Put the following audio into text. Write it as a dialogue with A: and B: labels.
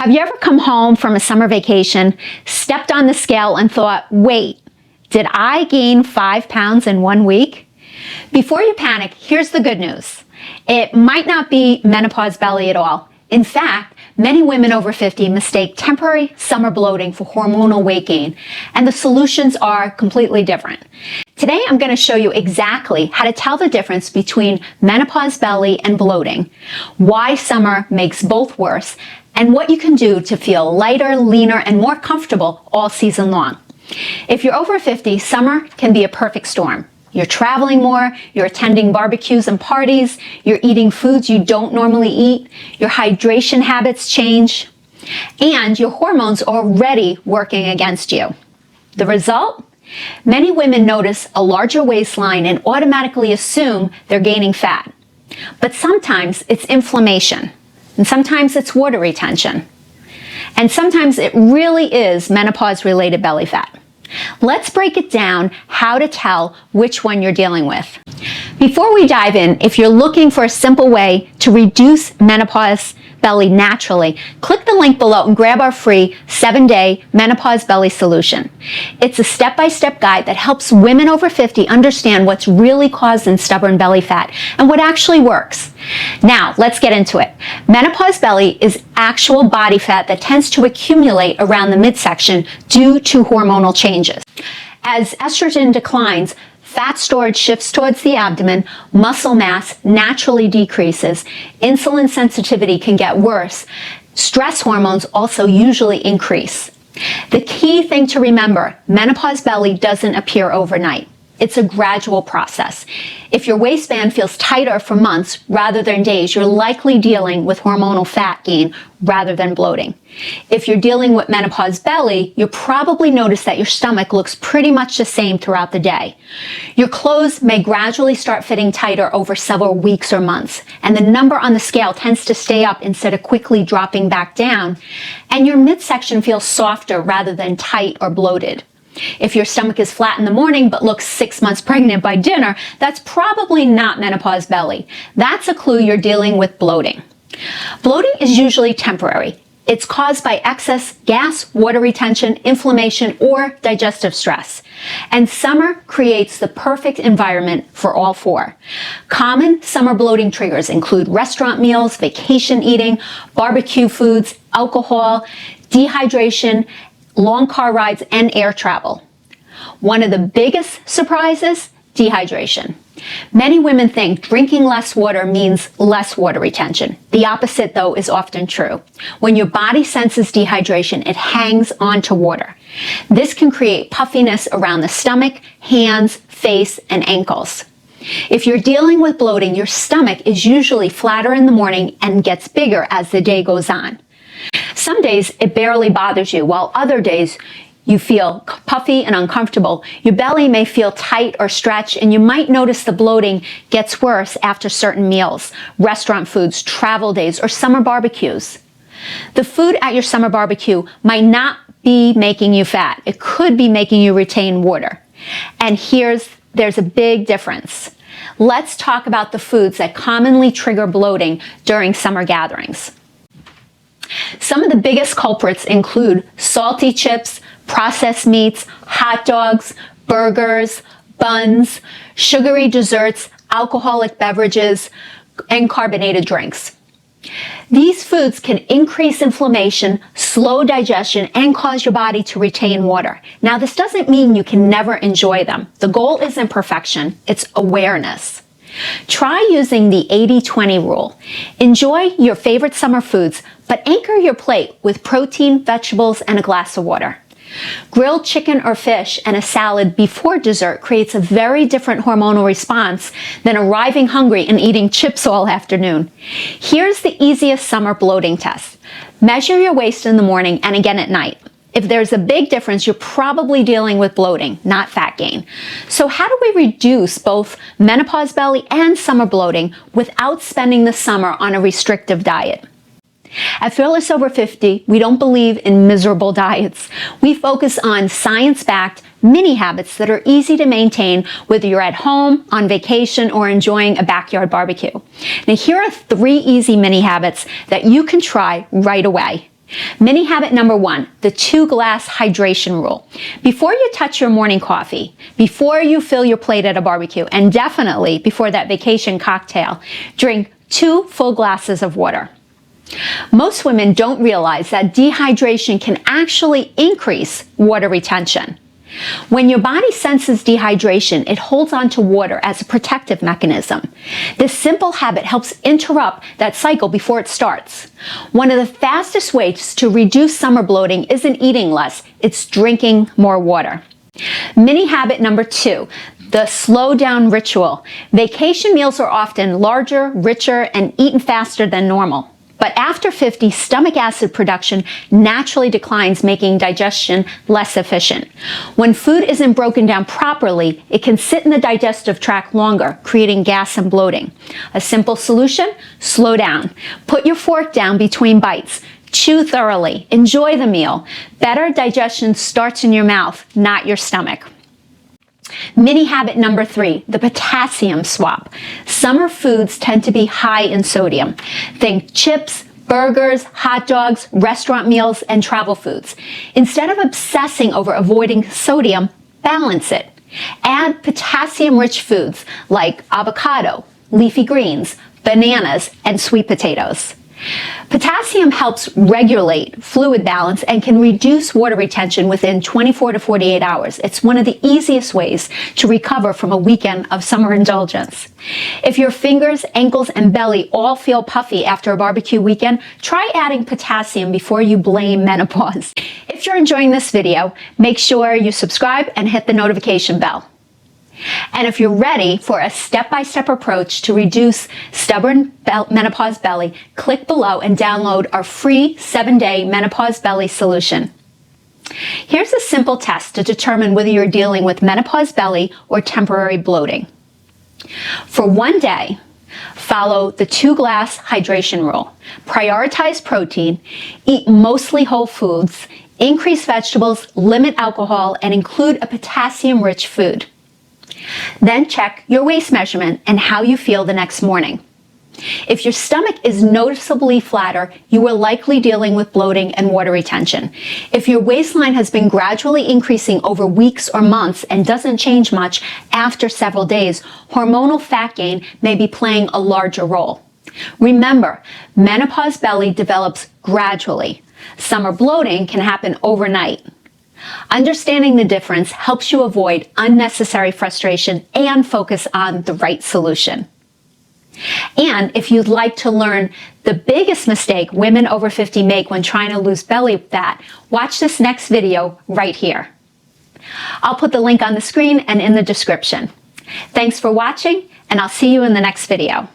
A: Have you ever come home from a summer vacation, stepped on the scale and thought, wait, did I gain 5 pounds in 1 week? Before you panic, here's the good news. It might not be menopause belly at all. In fact, many women over 50 mistake temporary summer bloating for hormonal weight gain, and the solutions are completely different. Today, I'm going to show you exactly how to tell the difference between menopause belly and bloating, why summer makes both worse, and what you can do to feel lighter, leaner, and more comfortable all season long. If you're over 50, summer can be a perfect storm. You're traveling more, you're attending barbecues and parties, you're eating foods you don't normally eat, your hydration habits change, and your hormones are already working against you. The result? Many women notice a larger waistline and automatically assume they're gaining fat. But sometimes it's inflammation, and sometimes it's water retention, and sometimes it really is menopause-related belly fat. Let's break it down how to tell which one you're dealing with. Before we dive in, if you're looking for a simple way to reduce menopause belly naturally, click the link below and grab our free 7-day menopause belly solution. It's a step-by-step guide that helps women over 50 understand what's really causing stubborn belly fat and what actually works. Now, let's get into it. Menopause belly is actual body fat that tends to accumulate around the midsection due to hormonal changes. As estrogen declines, fat storage shifts towards the abdomen, muscle mass naturally decreases, insulin sensitivity can get worse, stress hormones also usually increase. The key thing to remember, menopause belly doesn't appear overnight. It's a gradual process. If your waistband feels tighter for months rather than days, you're likely dealing with hormonal fat gain rather than bloating. If you're dealing with menopause belly, you'll probably notice that your stomach looks pretty much the same throughout the day. Your clothes may gradually start fitting tighter over several weeks or months, and the number on the scale tends to stay up instead of quickly dropping back down, and your midsection feels softer rather than tight or bloated. If your stomach is flat in the morning but looks 6 months pregnant by dinner, that's probably not menopause belly. That's a clue you're dealing with bloating. Bloating is usually temporary. It's caused by excess gas, water retention, inflammation, or digestive stress. And summer creates the perfect environment for all four. Common summer bloating triggers include restaurant meals, vacation eating, barbecue foods, alcohol, dehydration, long car rides, and air travel. One of the biggest surprises, dehydration. Many women think drinking less water means less water retention. The opposite, though, is often true. When your body senses dehydration, it hangs onto water. This can create puffiness around the stomach, hands, face, and ankles. If you're dealing with bloating, your stomach is usually flatter in the morning and gets bigger as the day goes on. Some days it barely bothers you, while other days you feel puffy and uncomfortable. Your belly may feel tight or stretched, and you might notice the bloating gets worse after certain meals, restaurant foods, travel days, or summer barbecues. The food at your summer barbecue might not be making you fat. It could be making you retain water. And there's a big difference. Let's talk about the foods that commonly trigger bloating during summer gatherings. Some of the biggest culprits include salty chips, processed meats, hot dogs, burgers, buns, sugary desserts, alcoholic beverages, and carbonated drinks. These foods can increase inflammation, slow digestion, and cause your body to retain water. Now, this doesn't mean you can never enjoy them. The goal isn't perfection, it's awareness. Try using the 80-20 rule. Enjoy your favorite summer foods, but anchor your plate with protein, vegetables, and a glass of water. Grilled chicken or fish and a salad before dessert creates a very different hormonal response than arriving hungry and eating chips all afternoon. Here's the easiest summer bloating test. Measure your waist in the morning and again at night. If there's a big difference, you're probably dealing with bloating, not fat gain. So how do we reduce both menopause belly and summer bloating without spending the summer on a restrictive diet? At Fearless Over 50, we don't believe in miserable diets. We focus on science-backed mini habits that are easy to maintain whether you're at home, on vacation, or enjoying a backyard barbecue. Now, here are 3 easy mini habits that you can try right away. Mini habit number 1, the 2-glass hydration rule. Before you touch your morning coffee, before you fill your plate at a barbecue, and definitely before that vacation cocktail, drink 2 full glasses of water. Most women don't realize that dehydration can actually increase water retention. When your body senses dehydration, it holds on to water as a protective mechanism. This simple habit helps interrupt that cycle before it starts. One of the fastest ways to reduce summer bloating isn't eating less, it's drinking more water. Mini habit number 2, the slow down ritual. Vacation meals are often larger, richer, and eaten faster than normal. But after 50, stomach acid production naturally declines, making digestion less efficient. When food isn't broken down properly, it can sit in the digestive tract longer, creating gas and bloating. A simple solution? Slow down. Put your fork down between bites. Chew thoroughly. Enjoy the meal. Better digestion starts in your mouth, not your stomach. Mini habit number 3, the potassium swap. Summer foods tend to be high in sodium. Think chips, burgers, hot dogs, restaurant meals, and travel foods. Instead of obsessing over avoiding sodium, balance it. Add potassium-rich foods like avocado, leafy greens, bananas, and sweet potatoes. Potassium helps regulate fluid balance and can reduce water retention within 24 to 48 hours. It's one of the easiest ways to recover from a weekend of summer indulgence. If your fingers, ankles, and belly all feel puffy after a barbecue weekend, try adding potassium before you blame menopause. If you're enjoying this video, make sure you subscribe and hit the notification bell. And if you're ready for a step-by-step approach to reduce stubborn menopause belly, click below and download our free 7-day menopause belly solution. Here's a simple test to determine whether you're dealing with menopause belly or temporary bloating. For 1 day, follow the 2-glass hydration rule. Prioritize protein, eat mostly whole foods, increase vegetables, limit alcohol, and include a potassium-rich food. Then check your waist measurement and how you feel the next morning. If your stomach is noticeably flatter, you are likely dealing with bloating and water retention. If your waistline has been gradually increasing over weeks or months and doesn't change much after several days, hormonal fat gain may be playing a larger role. Remember, menopause belly develops gradually. Summer bloating can happen overnight. Understanding the difference helps you avoid unnecessary frustration and focus on the right solution. And if you'd like to learn the biggest mistake women over 50 make when trying to lose belly fat, watch this next video right here. I'll put the link on the screen and in the description. Thanks for watching, and I'll see you in the next video.